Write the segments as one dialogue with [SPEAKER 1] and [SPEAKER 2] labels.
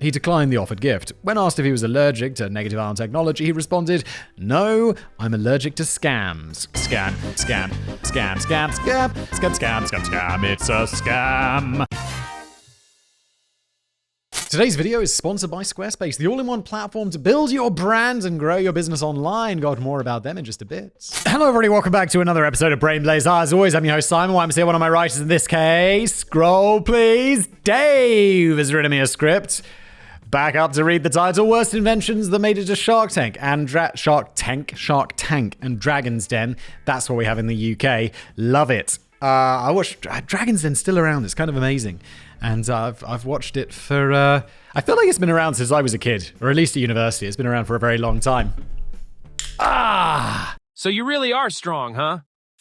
[SPEAKER 1] He declined the offered gift. When asked if he was allergic to negative ion technology, he responded, "No, I'm allergic to scams." Scam, scam, scam, scam, scam, scam, scam, scam, scam. It's a scam. Today's video is sponsored by Squarespace, the all-in-one platform to build your brand and grow your business online. Got more about them in just a bit. Hello everybody, welcome back to another episode of Brain Blaze. As always, I'm your host Simon. I'm here, one of my writers in this case. Scroll please. Dave has written me a script. Back up to read the title: Worst Inventions That Made It to Shark Tank and Shark Tank and Dragon's Den. That's what we have in the UK. Love it. I watched Dragon's Den, still around. It's kind of amazing. And I've watched it for, I feel like it's been around since I was a kid, or at least at university. It's been around for a very long time.
[SPEAKER 2] So you really are strong, huh?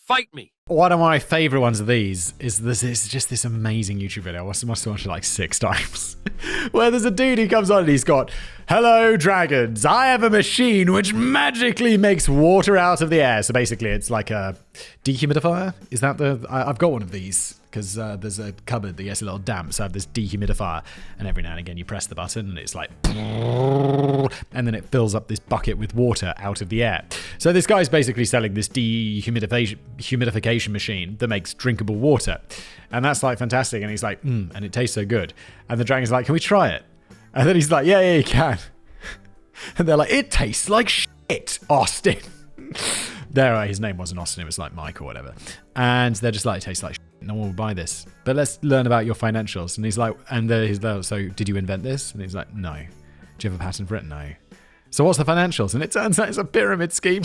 [SPEAKER 2] Fight me.
[SPEAKER 1] One of my favorite ones of these is just this amazing YouTube video. I must have watched it like 6 times. Where there's a dude who comes on and he's got, "Hello dragons, I have a machine which magically makes water out of the air." So basically it's like a dehumidifier. Is that I've got one of these because there's a cupboard that gets a little damp. So I have this dehumidifier, and every now and again you press the button and it's like, and then it fills up this bucket with water out of the air. So this guy's basically selling this dehumidification machine that makes drinkable water. And that's like fantastic. And he's like, and it tastes so good. And the dragon's like, "Can we try it?" And then he's like, yeah, you can. And they're like, "It tastes like shit, Austin." His name wasn't Austin, it was like Mike or whatever. And they're just like, "It tastes like shit. No one will buy this. But let's learn about your financials." And he's like, "So did you invent this?" And he's like, "No." "Do you have a patent for it?" "No." "So what's the financials?" And it turns out it's a pyramid scheme.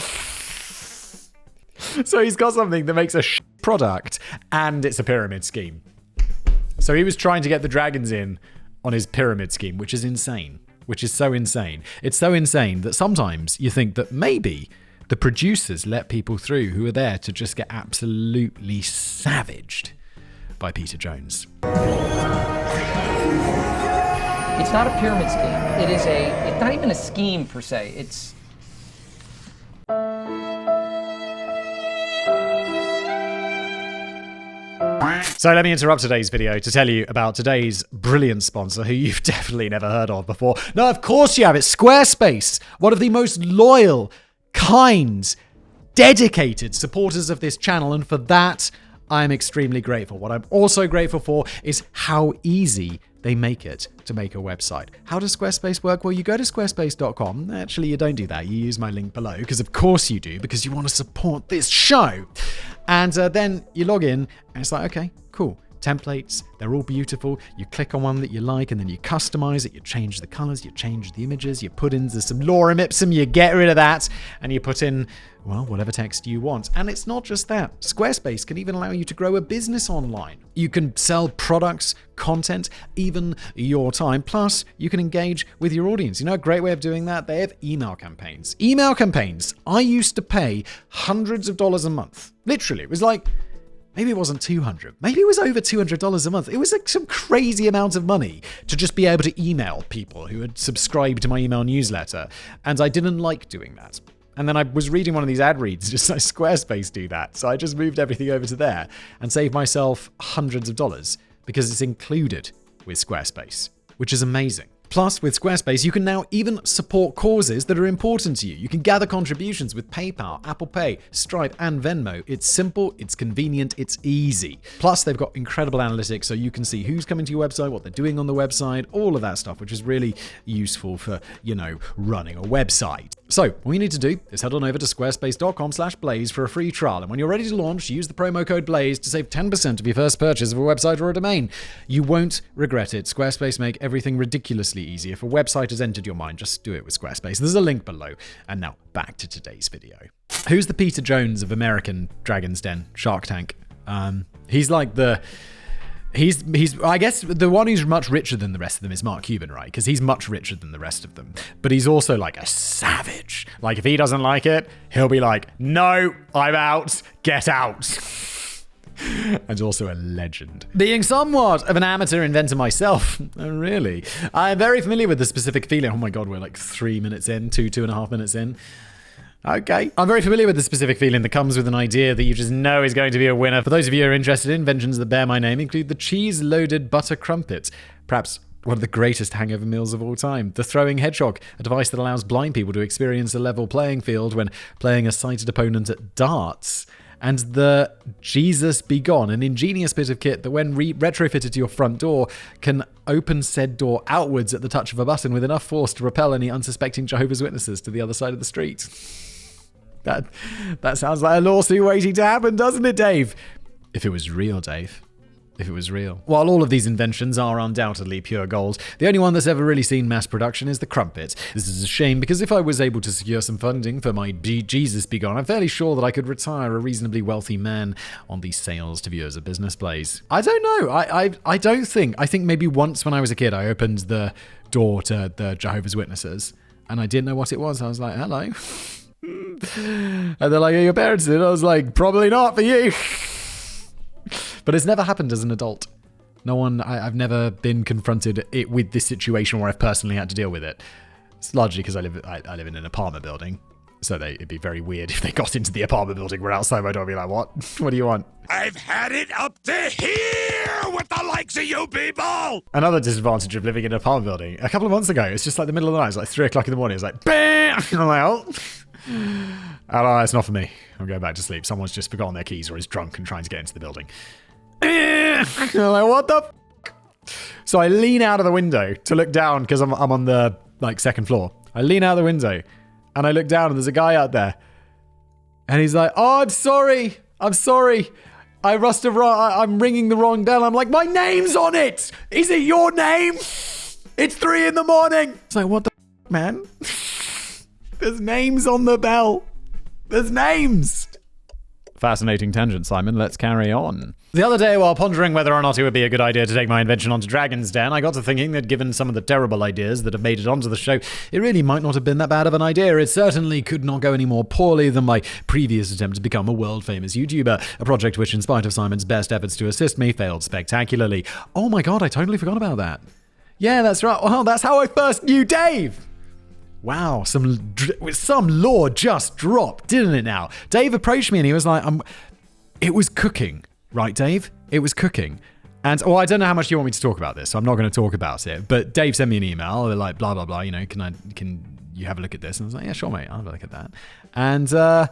[SPEAKER 1] So he's got something that makes a product, and it's a pyramid scheme. So he was trying to get the dragons in on his pyramid scheme, which is insane. Which is so insane. It's so insane that sometimes you think that maybe the producers let people through who are there to just get absolutely savaged by Peter Jones.
[SPEAKER 3] It's not a pyramid scheme. It's not even a scheme per se. It's...
[SPEAKER 1] So let me interrupt today's video to tell you about today's brilliant sponsor who you've definitely never heard of before. No, of course you have. It's Squarespace, one of the most loyal, kind, dedicated supporters of this channel. And for that, I'm extremely grateful. What I'm also grateful for is how easy they make it to make a website. How does Squarespace work? Well, you go to squarespace.com. Actually, you don't do that. You use my link below, because of course you do, because you want to support this show. And then you log in and it's like, okay, cool. Templates, they're all beautiful. You click on one that you like and then you customize it. You change the colors, you change the images, you put in some lorem ipsum, you get rid of that, and you put in, well, whatever text you want. And it's not just that. Squarespace can even allow you to grow a business online. You can sell products, content, even your time. Plus, you can engage with your audience. You know, a great way of doing that? They have email campaigns. Email campaigns. I used to pay hundreds of dollars a month. Literally, it was like, maybe it wasn't $200. Maybe it was over $200 a month. It was like some crazy amount of money to just be able to email people who had subscribed to my email newsletter. And I didn't like doing that. And then I was reading one of these ad reads, just like Squarespace do that. So I just moved everything over to there and saved myself hundreds of dollars because it's included with Squarespace, which is amazing. Plus, with Squarespace, you can now even support causes that are important to you. You can gather contributions with PayPal, Apple Pay, Stripe, and Venmo. It's simple, it's convenient, it's easy. Plus, they've got incredible analytics, so you can see who's coming to your website, what they're doing on the website, all of that stuff, which is really useful for, running a website. So, all you need to do is head on over to squarespace.com/blaze for a free trial. And when you're ready to launch, use the promo code BLAZE to save 10% of your first purchase of a website or a domain. You won't regret it. Squarespace make everything ridiculously easy. If a website has entered your mind, just do it with Squarespace. There's a link below. And now, back to today's video. Who's the Peter Jones of American Dragon's Den, Shark Tank? He's like He's I guess the one who's much richer than the rest of them is Mark Cuban, right? Because he's much richer than the rest of them. But he's also like a savage. Like if he doesn't like it, he'll be like, "No, I'm out. Get out." And also a legend. Being somewhat of an amateur inventor myself, really, I'm very familiar with the specific feeling. Oh my God, we're like 3 minutes in, 2.5 minutes in. Okay. I'm very familiar with the specific feeling that comes with an idea that you just know is going to be a winner. For those of you who are interested, inventions that bear my name include the cheese-loaded butter crumpet. Perhaps One of the greatest hangover meals of all time. The throwing hedgehog, a device that allows blind people to experience a level playing field when playing a sighted opponent at darts. And the Jesus Be Gone, an ingenious bit of kit that when retrofitted to your front door can open said door outwards at the touch of a button with enough force to repel any unsuspecting Jehovah's Witnesses to the other side of the street. That sounds like a lawsuit waiting to happen, doesn't it, Dave? If it was real, Dave. If it was real. While all of these inventions are undoubtedly pure gold, the only one that's ever really seen mass production is the crumpet. This is a shame because if I was able to secure some funding for my Jesus Be Gone, I'm fairly sure that I could retire a reasonably wealthy man on the sales to viewers of business plays. I don't know. I don't think. I think maybe once when I was a kid, I opened the door to the Jehovah's Witnesses and I didn't know what it was. I was like, hello. And they're like, are your parents in? I was like, probably not for you. But it's never happened as an adult. No one, I've never been confronted with this situation where I've personally had to deal with it. It's largely because I live in an apartment building. So it'd be very weird if they got into the apartment building. We're outside my door and be like, what? What do you want?
[SPEAKER 4] I've had it up to here with the likes of you people!
[SPEAKER 1] Another disadvantage of living in an apartment building. A couple of months ago, it's just like the middle of the night. It's like 3 o'clock in the morning. It's like, bam! And I'm like, oh, it's not for me. I'm going back to sleep. Someone's just forgotten their keys or is drunk and trying to get into the building. And I'm like, what the f-? So I lean out of the window to look down because I'm on the second floor. I lean out the window and I look down and there's a guy out there. And he's like, oh, I'm sorry. I'm ringing the wrong bell. I'm like, my name's on it. Is it your name? It's 3 a.m. It's like, what the f-, man? There's names on the bell. There's names. Fascinating tangent, Simon. Let's carry on. The other day, while pondering whether or not it would be a good idea to take my invention onto Dragon's Den, I got to thinking that given some of the terrible ideas that have made it onto the show, it really might not have been that bad of an idea. It certainly could not go any more poorly than my previous attempt to become a world-famous YouTuber, a project which, in spite of Simon's best efforts to assist me, failed spectacularly. Oh my god, I totally forgot about that. Yeah, that's right. Well, that's how I first knew Dave. Wow, some law just dropped, didn't it now? Dave approached me and he was like, it was cooking, right, Dave? It was cooking. And, I don't know how much you want me to talk about this, so I'm not going to talk about it. But Dave sent me an email, like, blah, blah, blah, can you have a look at this? And I was like, yeah, sure, mate, I'll have a look at that. And,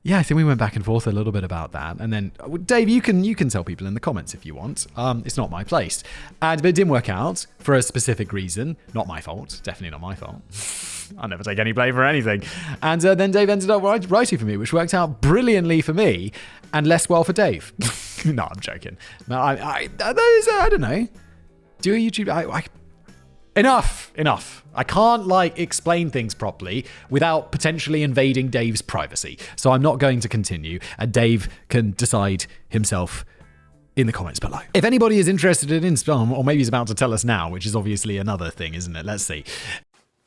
[SPEAKER 1] yeah, I think we went back and forth a little bit about that. And then, Dave, you can tell people in the comments if you want. It's not my place. But it didn't work out for a specific reason. Not my fault. Definitely not my fault. I'll never take any blame for anything. And then Dave ended up writing for me, which worked out brilliantly for me and less well for Dave. No, I'm joking. No, I don't know. Do a YouTube... Enough. I can't explain things properly without potentially invading Dave's privacy. So I'm not going to continue, and Dave can decide himself in the comments below. If anybody is interested in or maybe he's about to tell us now, which is obviously another thing, isn't it? Let's see.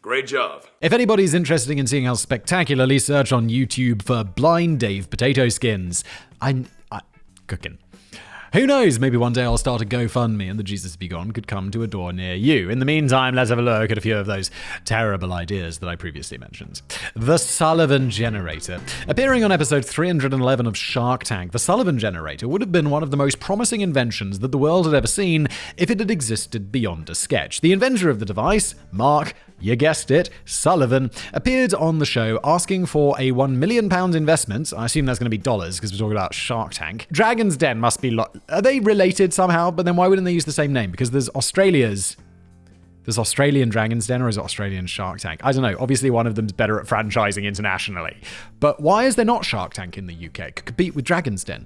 [SPEAKER 4] Great job.
[SPEAKER 1] If anybody's interested in seeing how spectacularly, search on YouTube for Blind Dave Potato Skins. I'm cooking. Who knows, maybe one day I'll start a GoFundMe and the Jesus Be Gone could come to a door near you. In the meantime, let's have a look at a few of those terrible ideas that I previously mentioned. The Sullivan Generator. Appearing on episode 311 of Shark Tank, the Sullivan Generator would have been one of the most promising inventions that the world had ever seen if it had existed beyond a sketch. The inventor of the device, Mark, you guessed it, Sullivan, appeared on the show asking for a £1 million investment. I assume that's going to be dollars because we're talking about Shark Tank. Dragon's Den must be... Are they related somehow? But then why wouldn't they use the same name? Because there's Australian Dragon's Den or is it Australian Shark Tank? I don't know. Obviously, one of them's better at franchising internationally. But why is there not Shark Tank in the UK? Could compete with Dragon's Den.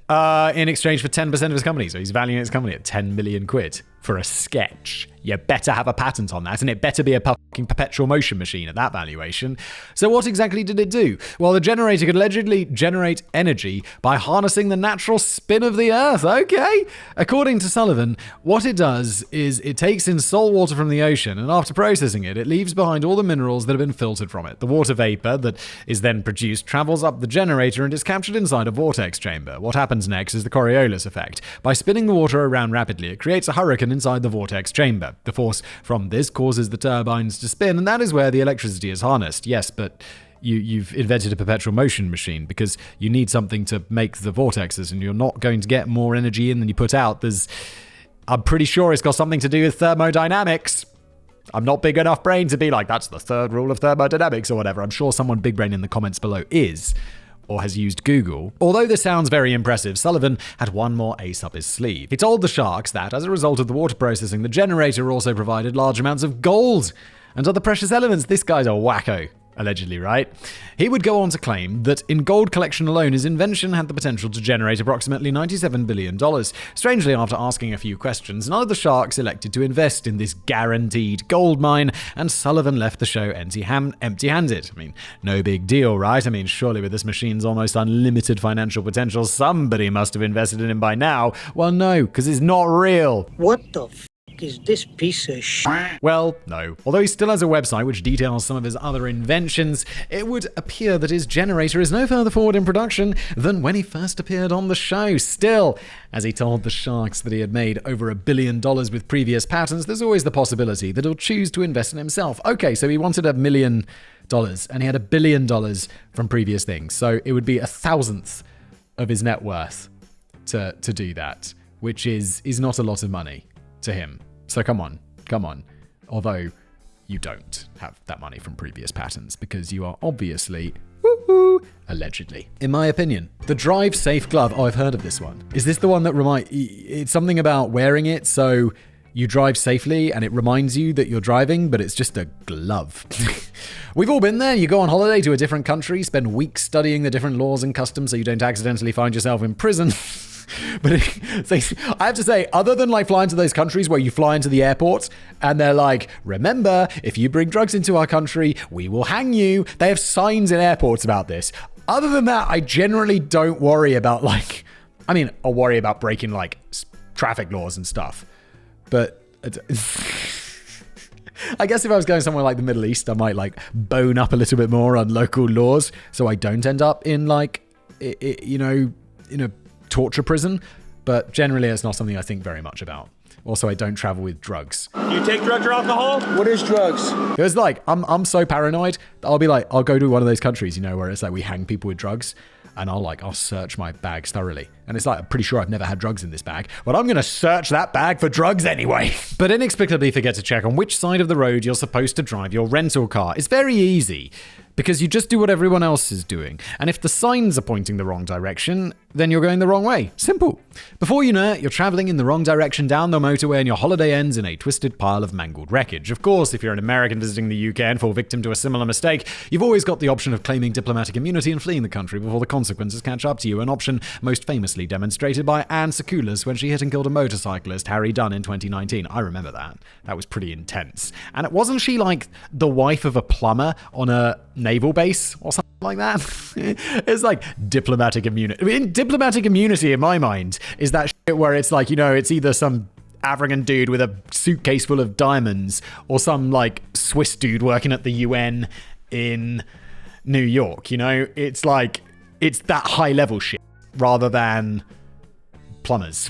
[SPEAKER 1] In exchange for 10% of his company. So he's valuing his company at 10 million quid for a sketch. You better have a patent on that, and it better be a fucking perpetual motion machine at that valuation. So what exactly did it do? Well, the generator could allegedly generate energy by harnessing the natural spin of the Earth. Okay. According to Sullivan, what it does is it takes in salt water from the ocean, and after processing it, it leaves behind all the minerals that have been filtered from it. The water vapor that is then produced travels up the generator and is captured inside a vortex chamber. What happens next is the Coriolis effect. By spinning the water around rapidly, it creates a hurricane inside the vortex chamber. The force from this causes the turbines to spin, and that is where the electricity is harnessed. Yes, but you've invented a perpetual motion machine because you need something to make the vortexes, and you're not going to get more energy in than you put out. I'm pretty sure it's got something to do with thermodynamics. I'm not big enough brain to be like, that's the third rule of thermodynamics or whatever. I'm sure someone big brain in the comments below is, or has used Google. Although this sounds very impressive, Sullivan had one more ace up his sleeve. He told the sharks that, as a result of the water processing, the generator also provided large amounts of gold and other precious elements. This guy's a wacko. Allegedly, right? He would go on to claim that in gold collection alone, his invention had the potential to generate approximately $97 billion. Strangely, after asking a few questions, none of the sharks elected to invest in this guaranteed gold mine, and Sullivan left the show empty-handed. I mean, no big deal, right? I mean, surely with this machine's almost unlimited financial potential, somebody must have invested in him by now. Well, no, because it's not real.
[SPEAKER 5] What the f*** is this piece of shit?
[SPEAKER 1] Well, no. Although he still has a website which details some of his other inventions, it would appear that his generator is no further forward in production than when he first appeared on the show. Still, as he told the sharks that he had made over $1 billion with previous patents, there's always the possibility that he'll choose to invest in himself. Okay, so he wanted $1 million and he had $1 billion from previous things. So it would be 1,000th of his net worth to do that, which is not a lot of money to him. So come on. Although you don't have that money from previous patents because you are obviously, allegedly. In my opinion, the Drive Safe glove. Oh, I've heard of this one. Is this the one that it's something about wearing it so you drive safely and it reminds you that you're driving, but it's just a glove. We've all been there. You go on holiday to a different country, spend weeks studying the different laws and customs so you don't accidentally find yourself in prison. But I have to say, other than like flying to those countries where you fly into the airport and they're like, remember, if you bring drugs into our country, we will hang you. They have signs in airports about this. Other than that, I generally don't worry about I'll worry about breaking like traffic laws and stuff. But I guess if I was going somewhere like the Middle East, I might like bone up a little bit more on local laws so I don't end up in like, in a torture prison, but generally it's not something I think very much about. Also, I don't travel with drugs.
[SPEAKER 6] You take drugs or alcohol?
[SPEAKER 5] What is drugs?
[SPEAKER 1] Because like I'm so paranoid that I'll be like, I'll go to one of those countries, where it's like we hang people with drugs, and I'll search my bags thoroughly. And it's like, I'm pretty sure I've never had drugs in this bag, but I'm going to search that bag for drugs anyway. But inexplicably forget to check on which side of the road you're supposed to drive your rental car. It's very easy, because you just do what everyone else is doing. And if the signs are pointing the wrong direction, then you're going the wrong way. Simple. Before you know it, you're traveling in the wrong direction down the motorway and your holiday ends in a twisted pile of mangled wreckage. Of course, if you're an American visiting the UK and fall victim to a similar mistake, you've always got the option of claiming diplomatic immunity and fleeing the country before the consequences catch up to you, an option most famously demonstrated by Anne Sekulas when she hit and killed a motorcyclist, Harry Dunn, in 2019. I remember that. That was pretty intense. And wasn't she like the wife of a plumber on a naval base or something like that? It's like diplomatic immunity. I mean, diplomatic immunity in my mind is that shit where it's like, it's either some African dude with a suitcase full of diamonds or some like Swiss dude working at the UN in New York. It's like, it's that high level shit rather than plumbers.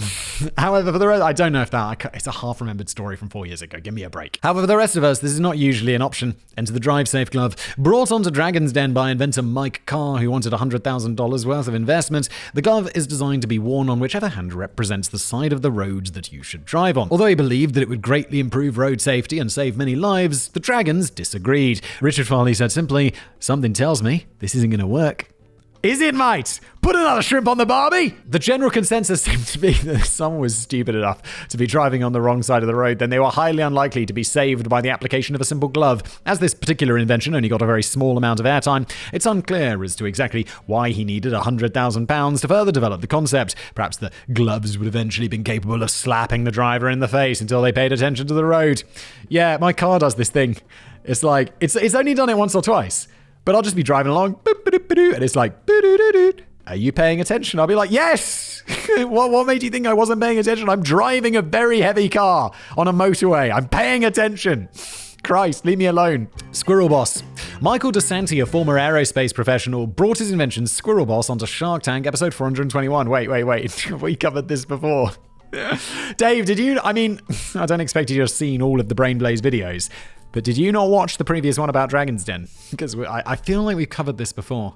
[SPEAKER 1] However, for the rest, I don't know if it's a half-remembered story from 4 years ago. Give me a break. However, for the rest of us, this is not usually an option. Enter the Drive Safe glove, brought onto Dragon's Den by inventor Mike Carr, who wanted $100,000 worth of investment. The glove is designed to be worn on whichever hand represents the side of the road that you should drive on. Although he believed that it would greatly improve road safety and save many lives, the Dragons disagreed. Richard Farley said simply, "Something tells me this isn't going to work." Is it, mate? Put another shrimp on the barbie? The general consensus seemed to be that if someone was stupid enough to be driving on the wrong side of the road, then they were highly unlikely to be saved by the application of a simple glove. As this particular invention only got a very small amount of airtime, it's unclear as to exactly why he needed £100,000 to further develop the concept. Perhaps the gloves would eventually been capable of slapping the driver in the face until they paid attention to the road. Yeah, my car does this thing. It's like, it's only done it once or twice. But I'll just be driving along, and it's like, are you paying attention? I'll be like, yes! What made you think I wasn't paying attention? I'm driving a very heavy car on a motorway. I'm paying attention. Christ, leave me alone. Squirrel Boss. Michael DeSanti, a former aerospace professional, brought his invention Squirrel Boss onto Shark Tank, episode 421. Wait. We covered this before. Dave, did you? I mean, I don't expect you to have seen all of the Brain Blaze videos, but did you not watch the previous one about Dragon's Den? Because I feel like we've covered this before.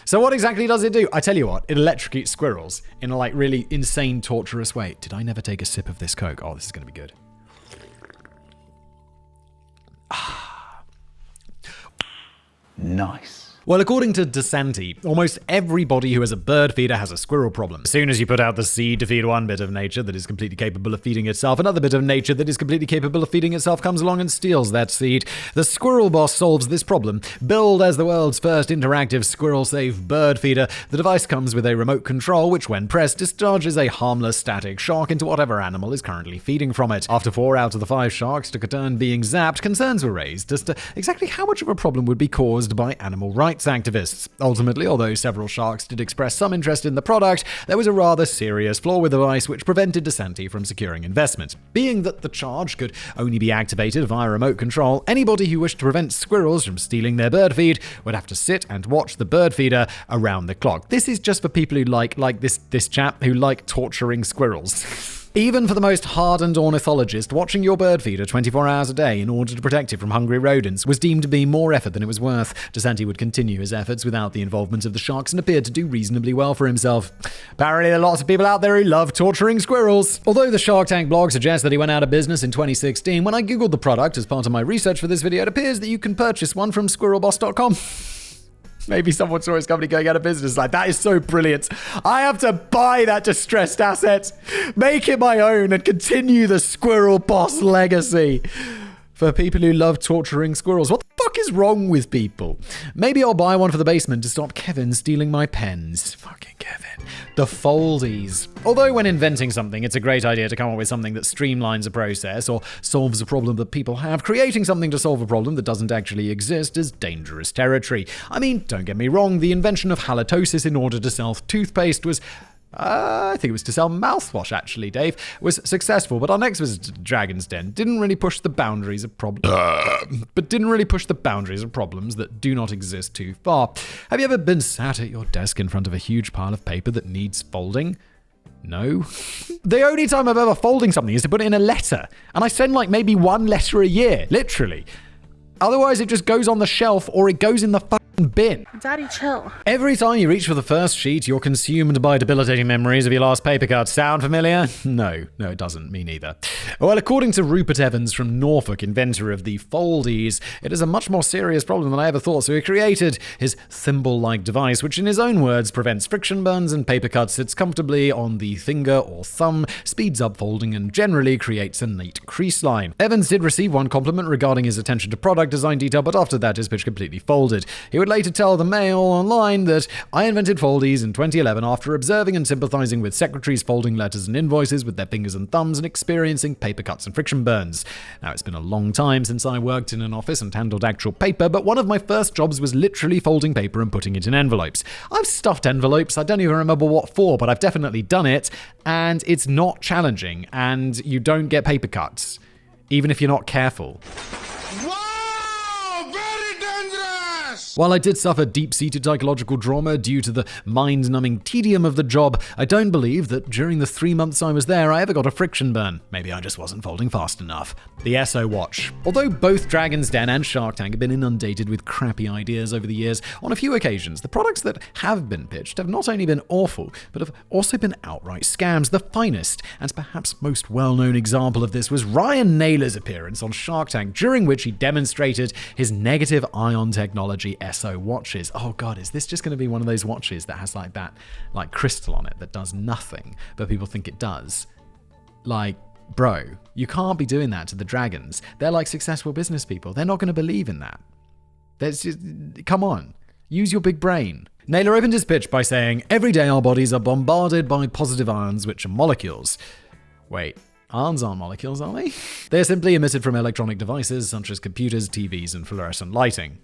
[SPEAKER 1] So what exactly does it do? I tell you what, it electrocutes squirrels in a like really insane, torturous way. Did I never take a sip of this Coke? Oh, this is going to be good.
[SPEAKER 6] Nice.
[SPEAKER 1] Well, according to DeSanti, almost everybody who has a bird feeder has a squirrel problem. As soon as you put out the seed to feed one bit of nature that is completely capable of feeding itself, another bit of nature that is completely capable of feeding itself comes along and steals that seed. The Squirrel Boss solves this problem. Billed as the world's first interactive squirrel-safe bird feeder, the device comes with a remote control which, when pressed, discharges a harmless static shock into whatever animal is currently feeding from it. After 4 out of the 5 sharks took a turn being zapped, concerns were raised as to exactly how much of a problem would be caused by animal rights activists. Ultimately, although several sharks did express some interest in the product, there was a rather serious flaw with the device which prevented DeSanti from securing investment. Being that the charge could only be activated via remote control, anybody who wished to prevent squirrels from stealing their bird feed would have to sit and watch the bird feeder around the clock. This is just for people who like this chap who like torturing squirrels. Even for the most hardened ornithologist, watching your bird feeder 24 hours a day in order to protect it from hungry rodents was deemed to be more effort than it was worth. DeSanti would continue his efforts without the involvement of the sharks and appeared to do reasonably well for himself. Apparently, there are lots of people out there who love torturing squirrels. Although the Shark Tank blog suggests that he went out of business in 2016, when I googled the product as part of my research for this video, it appears that you can purchase one from squirrelboss.com. Maybe someone saw his company going out of business. Like, that is so brilliant. I have to buy that distressed asset, make it my own, and continue the Squirrel Boss legacy. For people who love torturing squirrels. What the fuck is wrong with people? Maybe I'll buy one for the basement to stop Kevin stealing my pens. Fucking Kevin. The Foldies. Although when inventing something, it's a great idea to come up with something that streamlines a process or solves a problem that people have. Creating something to solve a problem that doesn't actually exist is dangerous territory. I mean, don't get me wrong, the invention of halitosis in order to sell toothpaste was... I think it was to sell mouthwash, actually, Dave, was successful, but our next visit to Dragon's Den didn't really push the boundaries of problems that do not exist too far. Have you ever been sat at your desk in front of a huge pile of paper that needs folding? No. The only time I've ever folding something is to put it in a letter, and I send like maybe 1 letter a year, literally. Otherwise, it just goes on the shelf or it goes in the fucking bin.
[SPEAKER 7] Daddy, chill.
[SPEAKER 1] Every time you reach for the first sheet, you're consumed by debilitating memories of your last paper cut. Sound familiar? No, it doesn't. Me neither. Well, according to Rupert Evans from Norfolk, inventor of the Foldies, it is a much more serious problem than I ever thought, so he created his thimble-like device, which in his own words prevents friction burns and paper cuts, sits comfortably on the finger or thumb, speeds up folding, and generally creates a neat crease line. Evans did receive one compliment regarding his attention to product design detail, but after that his pitch completely folded. He would later tell the Mail online that I invented Foldies in 2011 after observing and sympathizing with secretaries folding letters and invoices with their fingers and thumbs and experiencing paper cuts and friction burns. Now, it's been a long time since I worked in an office and handled actual paper, but one of my first jobs was literally folding paper and putting it in envelopes. I've stuffed envelopes, I don't even remember what for, but I've definitely done it, and it's not challenging, and you don't get paper cuts, even if you're not careful. While I did suffer deep-seated psychological trauma due to the mind-numbing tedium of the job, I don't believe that during the 3 months I was there I ever got a friction burn. Maybe I just wasn't folding fast enough. The Esso Watch. Although both Dragon's Den and Shark Tank have been inundated with crappy ideas over the years, on a few occasions, the products that have been pitched have not only been awful, but have also been outright scams. The finest, and perhaps most well-known example of this was Ryan Naylor's appearance on Shark Tank, during which he demonstrated his negative ion technology Esso Watches. Oh god, is this just going to be one of those watches that has like crystal on it that does nothing, but people think it does? Like, bro, you can't be doing that to the dragons. They're like successful business people. They're not going to believe in that. Come on, use your big brain. Naylor opened his pitch by saying, every day our bodies are bombarded by positive ions, which are molecules. Wait, ions aren't molecules, are they? They're simply emitted from electronic devices such as computers, TVs, and fluorescent lighting.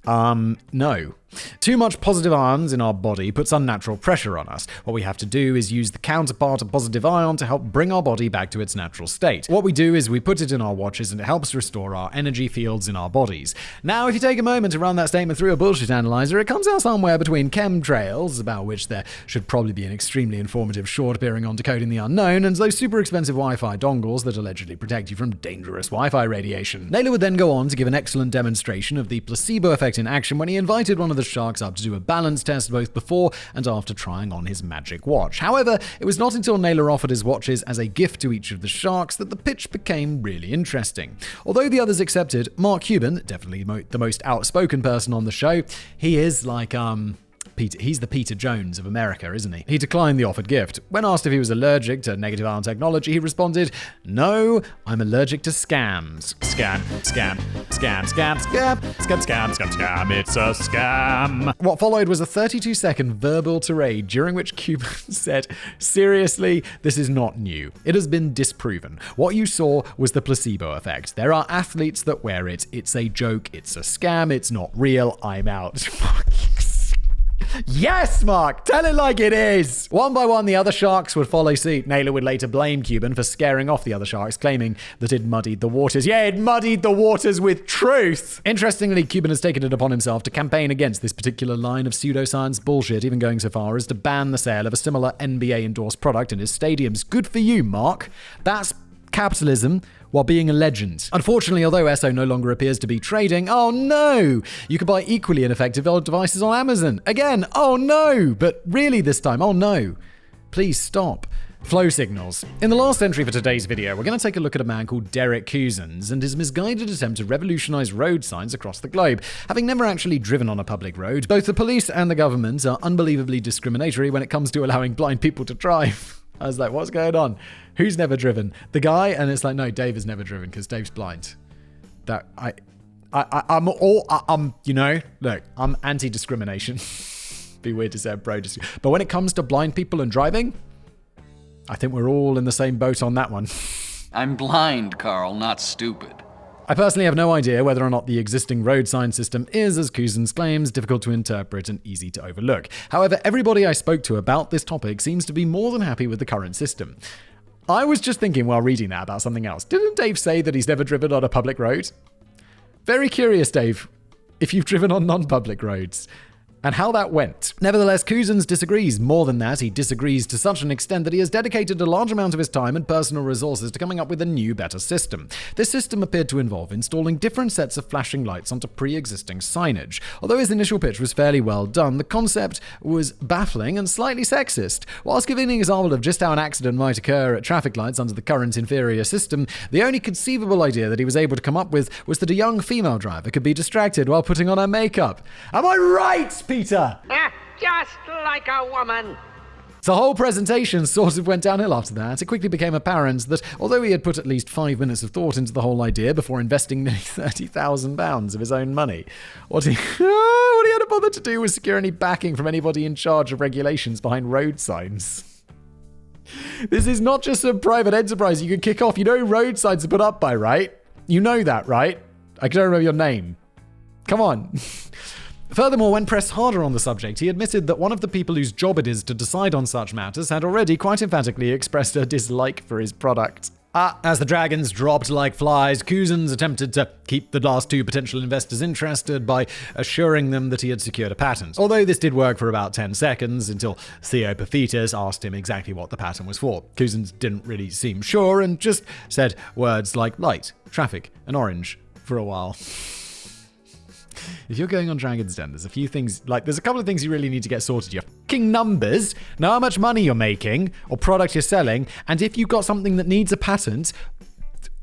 [SPEAKER 1] No. Too much positive ions in our body puts unnatural pressure on us. What we have to do is use the counterpart of positive ion to help bring our body back to its natural state. What we do is we put it in our watches and it helps restore our energy fields in our bodies. Now, if you take a moment to run that statement through a bullshit analyzer, it comes out somewhere between chemtrails, about which there should probably be an extremely informative short appearing on Decoding the Unknown, and those super expensive Wi-Fi dongles that allegedly protect you from dangerous Wi-Fi radiation. Naylor would then go on to give an excellent demonstration of the placebo effect in action when he invited one of of the sharks up to do a balance test both before and after trying on his magic watch. However, it was not until Naylor offered his watches as a gift to each of the sharks that the pitch became really interesting. Although the others accepted, Mark Cuban, definitely the most outspoken person on the show, he is like, he's the Peter Jones of America, isn't he? He declined the offered gift. When asked if he was allergic to negative ion technology, he responded, "No, I'm allergic to scams." Scam, scam, scam, scam, scam, scam, scam, scam, scam, it's a scam. What followed was a 32-second verbal tirade during which Cuban said, "Seriously, this is not new. It has been disproven. What you saw was the placebo effect. There are athletes that wear it. It's a joke. It's a scam. It's not real. I'm out." Yes, Mark! Tell it like it is! One by one, the other sharks would follow suit. Naylor would later blame Cuban for scaring off the other sharks, claiming that it muddied the waters. Yeah, it muddied the waters with truth! Interestingly, Cuban has taken it upon himself to campaign against this particular line of pseudoscience bullshit, even going so far as to ban the sale of a similar NBA-endorsed product in his stadiums. Good for you, Mark. That's capitalism while being a legend. Unfortunately, although Esso no longer appears to be trading, oh no! You can buy equally ineffective old devices on Amazon. Again, oh no! But really this time, oh no. Please stop. Flow signals. In the last entry for today's video, we're going to take a look at a man called Derek Cousins and his misguided attempt to revolutionize road signs across the globe. Having never actually driven on a public road, both the police and the government are unbelievably discriminatory when it comes to allowing blind people to drive. I was like, what's going on? Who's never driven? The guy? And it's like, no, Dave has never driven because Dave's blind. I'm anti-discrimination. Be weird to say I'm pro. But when it comes to blind people and driving, I think we're all in the same boat on that one.
[SPEAKER 6] I'm blind, Carl, not stupid.
[SPEAKER 1] I personally have no idea whether or not the existing road sign system is, as Cousins claims, difficult to interpret and easy to overlook. However, everybody I spoke to about this topic seems to be more than happy with the current system. I was just thinking while reading that about something else. Didn't Dave say that he's never driven on a public road? Very curious, Dave, if you've driven on non-public roads and how that went. Nevertheless, Cousins disagrees. More than that, he disagrees to such an extent that he has dedicated a large amount of his time and personal resources to coming up with a new, better system. This system appeared to involve installing different sets of flashing lights onto pre-existing signage. Although his initial pitch was fairly well done, the concept was baffling and slightly sexist. Whilst giving an example of just how an accident might occur at traffic lights under the current inferior system, the only conceivable idea that he was able to come up with was that a young female driver could be distracted while putting on her makeup. Am I right, Peter?
[SPEAKER 5] Just like a woman.
[SPEAKER 1] The whole presentation sort of went downhill after that. It quickly became apparent that although he had put at least 5 minutes of thought into the whole idea before investing nearly £30,000 of his own money, what he had to bother to do was secure any backing from anybody in charge of regulations behind road signs. This is not just a private enterprise you can kick off. You know who road signs are put up by, right? You know that, right? I don't remember your name. Come on. Furthermore, when pressed harder on the subject, he admitted that one of the people whose job it is to decide on such matters had already quite emphatically expressed a dislike for his product. As the dragons dropped like flies, Cousins attempted to keep the last two potential investors interested by assuring them that he had secured a patent. Although this did work for about 10 seconds until Theo Paphitis asked him exactly what the patent was for. Cousins didn't really seem sure and just said words like light, traffic, and orange for a while. If you're going on Dragon's Den, there's a couple of things you really need to get sorted. Your fucking numbers, know how much money you're making or product you're selling, and if you've got something that needs a patent,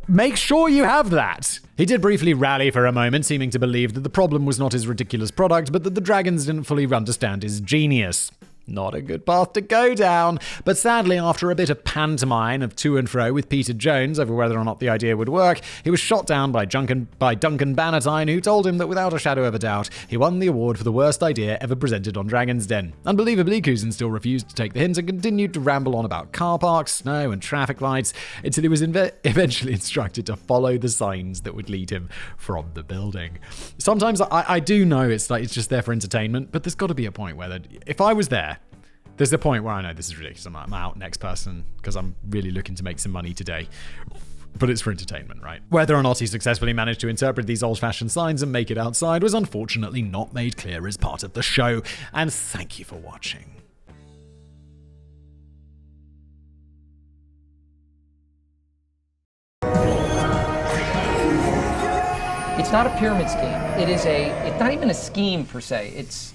[SPEAKER 1] make sure you have that. He did briefly rally for a moment, seeming to believe that the problem was not his ridiculous product, but that the dragons didn't fully understand his genius. Not a good path to go down. But sadly, after a bit of pantomime of to and fro with Peter Jones over whether or not the idea would work, he was shot down by Duncan Bannatyne, who told him that without a shadow of a doubt, he won the award for the worst idea ever presented on Dragon's Den. Unbelievably, Cousins still refused to take the hint and continued to ramble on about car parks, snow, and traffic lights until he was eventually instructed to follow the signs that would lead him from the building. Sometimes I do know it's just there for entertainment, but there's got to be a point where if I was there, there's a point where I know this is ridiculous. I'm out next person because I'm really looking to make some money today. But it's for entertainment, right? Whether or not he successfully managed to interpret these old-fashioned signs and make it outside was unfortunately not made clear as part of the show. And thank you for watching.
[SPEAKER 3] It's not a pyramid scheme. It's not even a scheme per se. It's